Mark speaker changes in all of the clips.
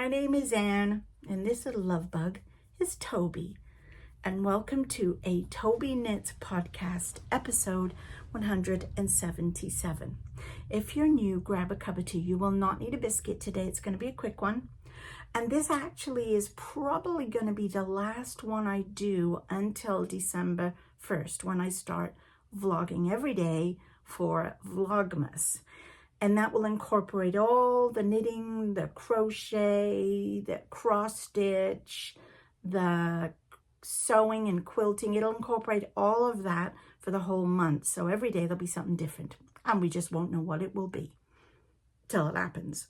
Speaker 1: My name is Arne, and this little love bug is Toby. And welcome to a Tobyknits Podcast, episode 177. If you're new, grab a cup of tea. You will not need a biscuit today. It's going to be a quick one. And this actually is probably going to be the last one I do until December 1st, when I start vlogging every day for Vlogmas. And that will incorporate all the knitting, the crochet, the cross stitch, the sewing and quilting. It'll incorporate all of that for the whole month. So every day there'll be something different. And we just won't know what it will be till it happens.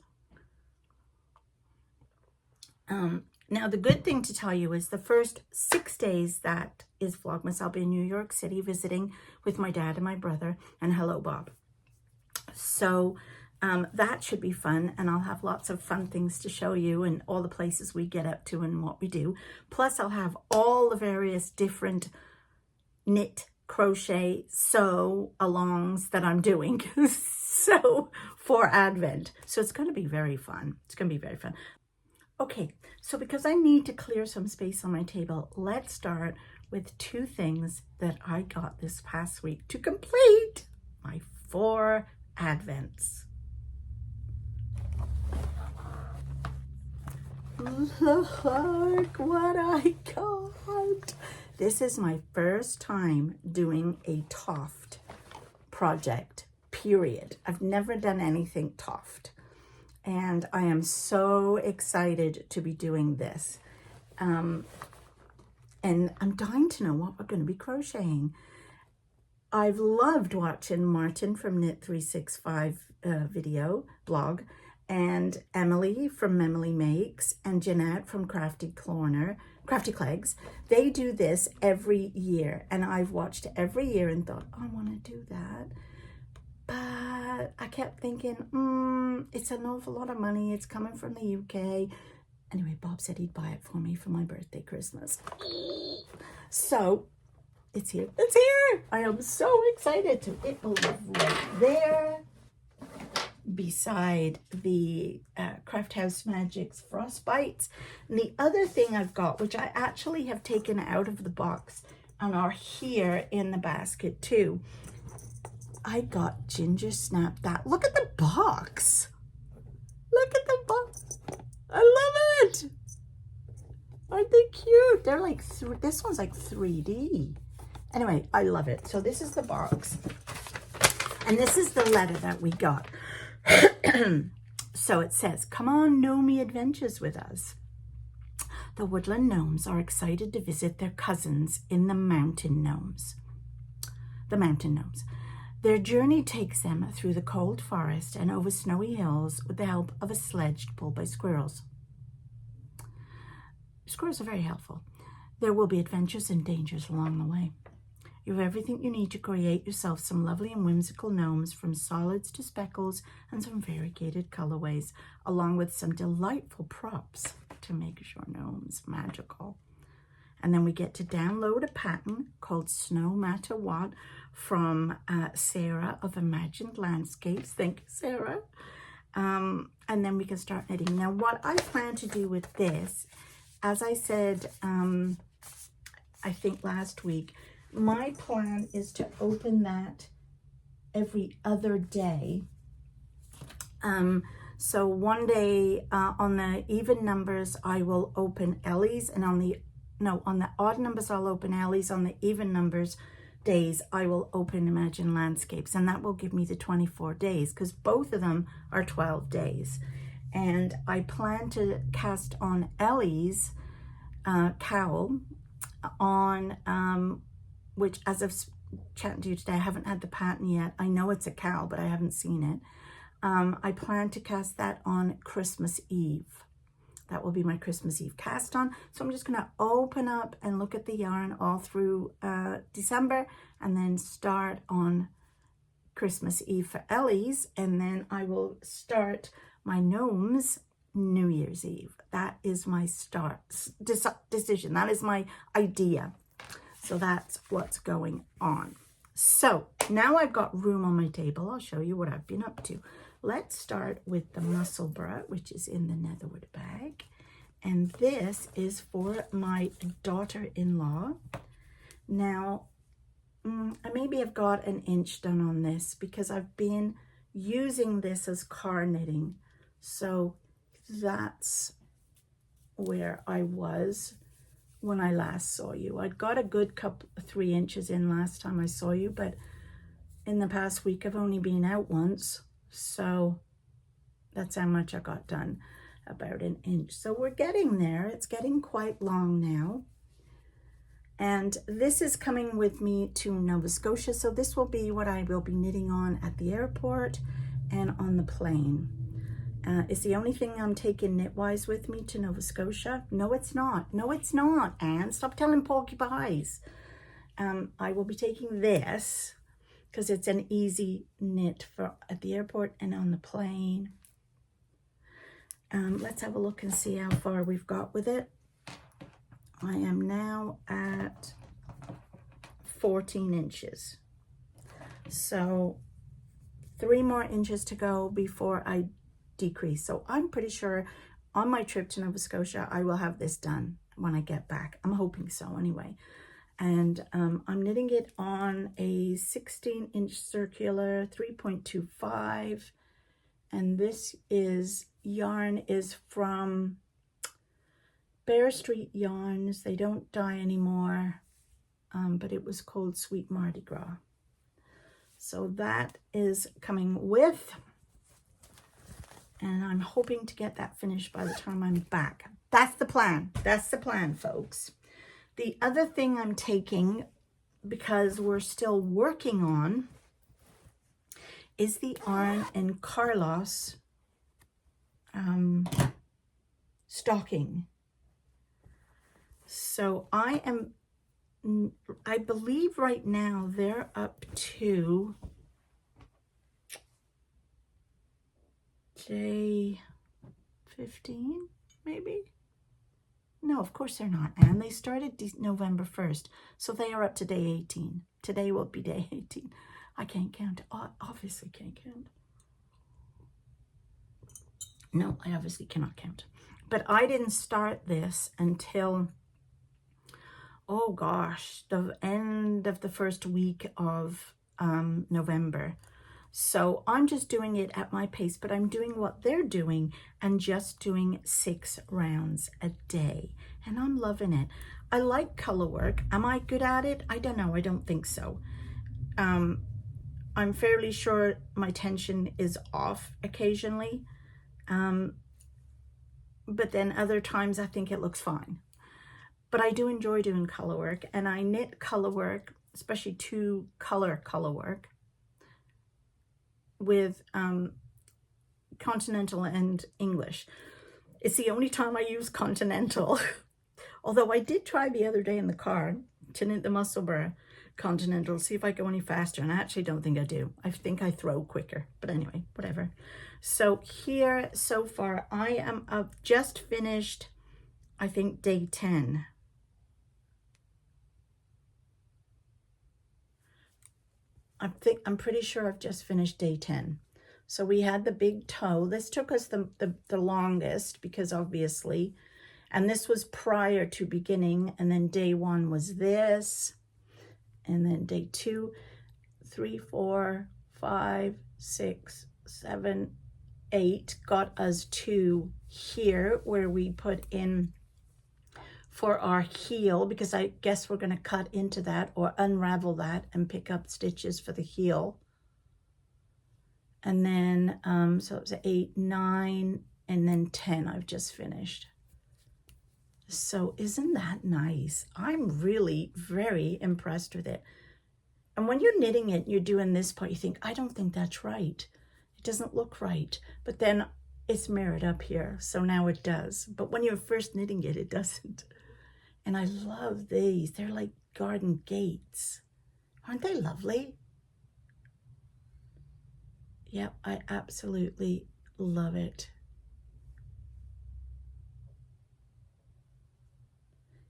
Speaker 1: Now, the good thing to tell you is the first 6 days that is Vlogmas, I'll be in New York City visiting with my dad and my brother. And hello, Bob. So that should be fun, and I'll have lots of fun things to show you and all the places we get up to and what we do. Plus, I'll have all the various different knit, crochet, sew alongs that I'm doing so for Advent. So it's going to be very fun. It's going to be very fun. Okay, so because I need to clear some space on my table, let's start with two things that I got this past week to complete my 4 Advents. Look what I got. This is my first time doing a Toft project, period. I've never done anything Toft. And I am so excited to be doing this. And I'm dying to know what we're going to be crocheting. I've loved watching Martin from Knit 365 blog, and Emily from Emily Makes, and Jeanette from Crafty Clegs. They do this every year, and I've watched every year and thought, I want to do that. But I kept thinking, it's an awful lot of money. It's coming from the UK. Anyway, Bob said he'd buy it for me for my birthday, Christmas. So it's here. It's here. I am so excited to. It will live right there beside the Craft House Magic's Frostbites. And the other thing I've got, which I actually have taken out of the box and are here in the basket too, I got Ginger Snap that. Look at the box. Look at the box. I love it. Aren't they cute? They're like, this one's like 3D. Anyway, I love it. So this is the box. And this is the letter that we got. So it says, come on Gnomey Adventures with us. The woodland gnomes are excited to visit their cousins in the mountain gnomes. Their journey takes them through the cold forest and over snowy hills with the help of a sledge pulled by squirrels. Squirrels are very helpful. There will be adventures and dangers along the way. You have everything you need to create yourself some lovely and whimsical gnomes, from solids to speckles and some variegated colorways, along with some delightful props to make your gnomes magical. And then we get to download a pattern called Snow Matter What from Sarah of Imagined Landscapes. Thank you, Sarah. And then we can start knitting. Now, what I plan to do with this, as I said, I think last week, my plan is to open that every other day. So one day on the even numbers, I will open Ellie's, and on the odd numbers, I'll open Ellie's. On the even numbers days, I will open Imagine Landscapes, and that will give me the 24 days, because both of them are 12 days. And I plan to cast on Ellie's cowl on, which, as I've chatting to you today, I haven't had the pattern yet. I know it's a cowl, but I haven't seen it. I plan to cast that on Christmas Eve. That will be my Christmas Eve cast on. So I'm just going to open up and look at the yarn all through December, and then start on Christmas Eve for Ellie's. And then I will start my gnomes New Year's Eve. That is my decision. That is my idea. So that's what's going on. So now I've got room on my table. I'll show you what I've been up to. let's start with the Musselburgh, which is in the Netherwood bag. And this is for my daughter-in-law. Now, I maybe have got an inch done on this because I've been using this as car knitting. So that's where I was when I last saw you. I'd got a good 3 inches in last time I saw you, but in the past week I've only been out once, so that's how much I got done, about an inch. So we're getting there. It's getting quite long now, and this is coming with me to Nova Scotia, so this will be what I will be knitting on at the airport and on the plane. It's the only thing I'm taking knitwise with me to Nova Scotia. No, it's not. No, it's not, Anne. Stop telling porcupines. I will be taking this because it's an easy knit for at the airport and on the plane. Let's have a look and see how far we've got with it. I am now at 14 inches. So 3 more inches to go before I decrease. So I'm pretty sure on my trip to Nova Scotia I will have this done when I get back. I'm hoping so anyway. And I'm knitting it on a 16-inch circular 3.25, and this yarn is from Bear Street Yarns. They don't dye anymore, but it was called Sweet Mardi Gras. So that is coming with, and I'm hoping to get that finished by the time I'm back. That's the plan. That's the plan, folks. The other thing I'm taking, because we're still working on, is the Arne and Carlos stocking. So I believe right now they're up to day 15, maybe? No, of course they're not, and they started November 1st, so they are up to day 18. Today will be day 18. I can't count. Obviously can't count. No, I obviously cannot count. But I didn't start this until, oh gosh, the end of the first week of November. So I'm just doing it at my pace, but I'm doing what they're doing and just doing 6 rounds a day. And I'm loving it. I like color work. Am I good at it? I don't know. I don't think so. I'm fairly sure my tension is off occasionally. But then other times I think it looks fine. But I do enjoy doing color work, and I knit color work, especially 2-color color work, with Continental and English. It's the only time I use Continental. Although I did try the other day in the car to knit the Musselburgh Continental, see if I go any faster, and I actually don't think I do. I think I throw quicker, but anyway, whatever. So here, so far, I am just finished, I think, day 10. I'm pretty sure I've just finished day 10. So we had the big toe. This took us the longest because obviously, and this was prior to beginning, and then day 1 was this, and then day 2, 3, 4, 5, 6, 7, 8 got us to here where we put in for our heel, because I guess we're going to cut into that or unravel that and pick up stitches for the heel. And then, so it was 8, 9, and then 10 I've just finished. So isn't that nice? I'm really very impressed with it. And when you're knitting it, you're doing this part, you think, I don't think that's right. It doesn't look right. But then it's mirrored up here, so now it does. But when you're first knitting it, it doesn't. And I love these. They're like garden gates. Aren't they lovely? Yep, I absolutely love it.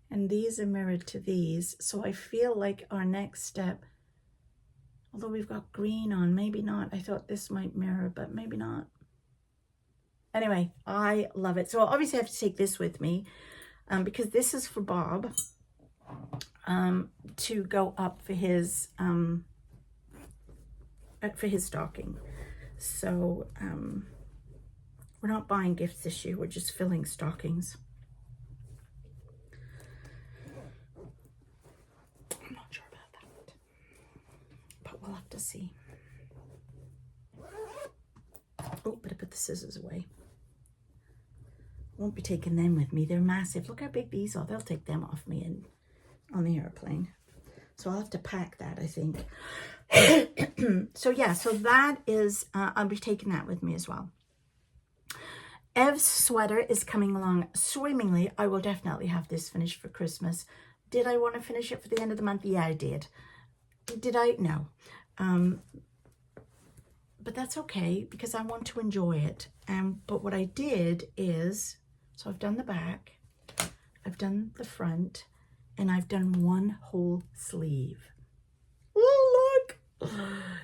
Speaker 1: And these are mirrored to these. So I feel like our next step, Although we've got green on, maybe not. I thought this might mirror, but maybe not. Anyway, I love it. So obviously I have to take this with me because this is for Bob to go up for his stocking. So we're not buying gifts this year. We're just filling stockings. I'm not sure about that, but we'll have to see. Oh, better put the scissors away. Won't be taking them with me. They're massive. Look how big these are. They'll take them off me and on the airplane. So I'll have to pack that, I think. So yeah, so that is, I'll be taking that with me as well. Evs Sweater is coming along swimmingly. I will definitely have this finished for Christmas. Did I want to finish it for the end of the month? Yeah, I did. Did I? No. But that's okay because I want to enjoy it. But what I did is, so I've done the back, I've done the front, and I've done one whole sleeve. Oh, look!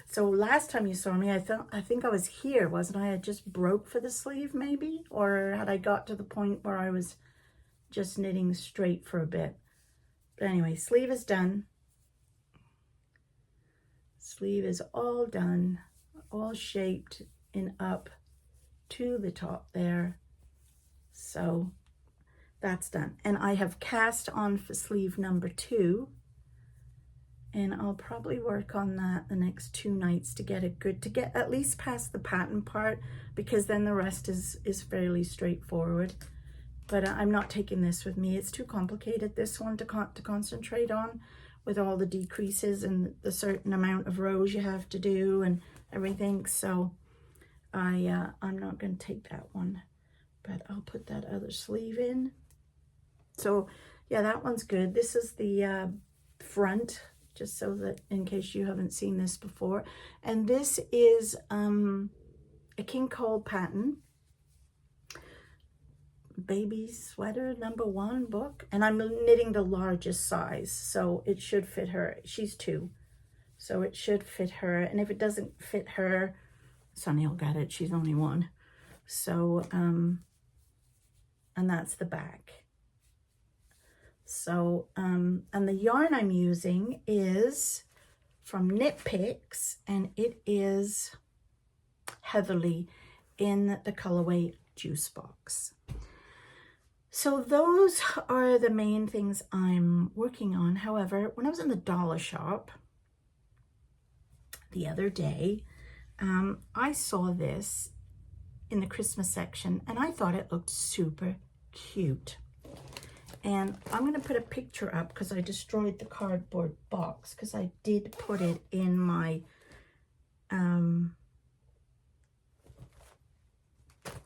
Speaker 1: So last time you saw me, I think I was here, wasn't I? I just broke for the sleeve maybe? Or had I got to the point where I was just knitting straight for a bit? But anyway, sleeve is done. Sleeve is all done, all shaped in up to the top there. So that's done. And I have cast on for sleeve number 2. And I'll probably work on that the next 2 nights to get it good, to get at least past the pattern part, because then the rest is fairly straightforward. But I'm not taking this with me. It's too complicated, this one, to concentrate on, with all the decreases and the certain amount of rows you have to do and everything. So I'm not going to take that one, but I'll put that other sleeve in. So yeah, that one's good. This is the front, just so that in case you haven't seen this before. And this is a King Cole pattern, baby sweater #1 book, and I'm knitting the largest size, so it should fit her. She's 2, so it should fit her. And if it doesn't fit her, Sonny will get it. She's only 1. So and that's the back. So and the yarn I'm using is from Knit Picks, and it is Heatherly in the colorway Juice Box. So those are the main things I'm working on. However, when I was in the dollar shop the other day, I saw this in the Christmas section and I thought it looked super cute. And I'm going to put a picture up because I destroyed the cardboard box, because I did put it in my, no,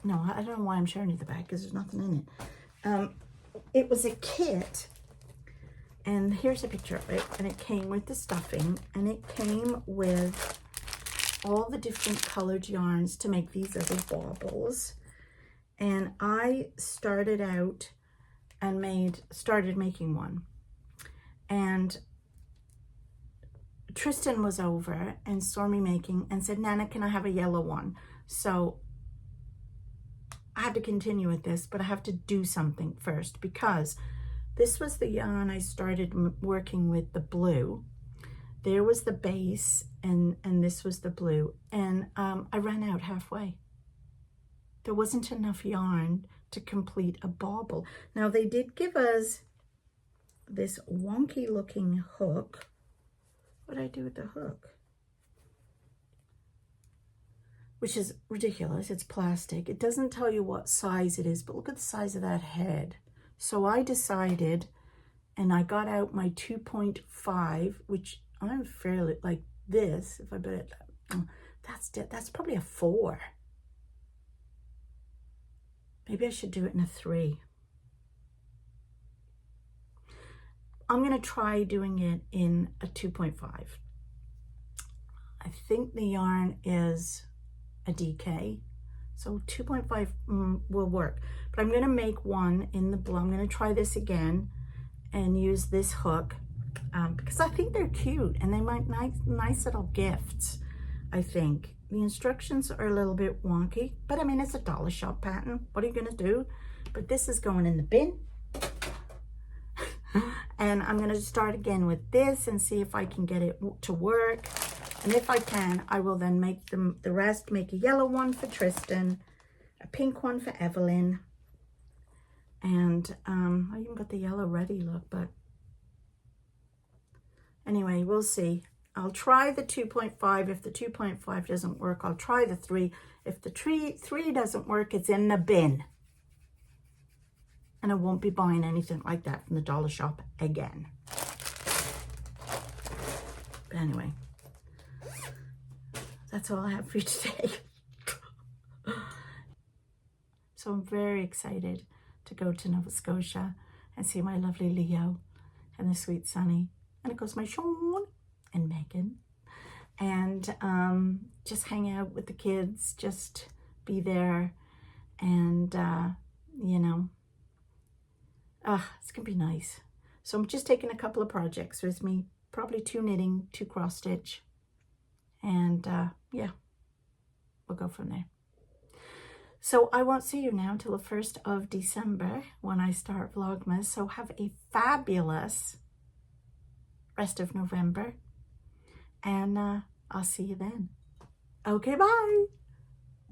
Speaker 1: I don't know why I'm showing you the back, because there's nothing in it. It was a kit, and here's a picture of it, and it came with the stuffing, and it came with all the different colored yarns to make these little baubles. And I started out and started making one, and Tristan was over and saw me making and said, Nana, can I have a yellow one? So I had to continue with this, but I have to do something first, because this was the yarn I started working with, the blue. There was the base, and this was the blue, and I ran out halfway. There wasn't enough yarn to complete a bauble. Now they did give us this wonky looking hook. What did I do with the hook? Which is ridiculous. It's plastic. It doesn't tell you what size it is, but look at the size of that head. So I decided, and I got out my 2.5, which I'm fairly like this. If I put it, that's probably a 4. Maybe I should do it in a 3. I'm going to try doing it in a 2.5. I think the yarn is a DK, so 2.5 will work. But I'm going to make one in the blue. I'm going to try this again and use this hook because I think they're cute and they might nice little gifts, I think. The instructions are a little bit wonky, but I mean, it's a dollar shop pattern. What are you gonna do? But this is going in the bin. And I'm gonna start again with this and see if I can get it to work. And if I can, I will then make the rest, make a yellow one for Tristan, a pink one for Evelyne. And I even got the yellow ready, look, but anyway, we'll see. I'll try the 2.5. If the 2.5 doesn't work, I'll try the 3. If the 3 doesn't work, it's in the bin. And I won't be buying anything like that from the dollar shop again. But anyway, that's all I have for you today. So I'm very excited to go to Nova Scotia and see my lovely Leo and the sweet Sunny. And of course my Sean and Megan. And just hang out with the kids, just be there. And, you know, it's going to be nice. So I'm just taking a couple of projects with me. Probably 2 knitting, 2 cross stitch. And yeah, we'll go from there. So I won't see you now until the 1st of December when I start Vlogmas. So have a fabulous rest of November. And I'll see you then. Okay, bye.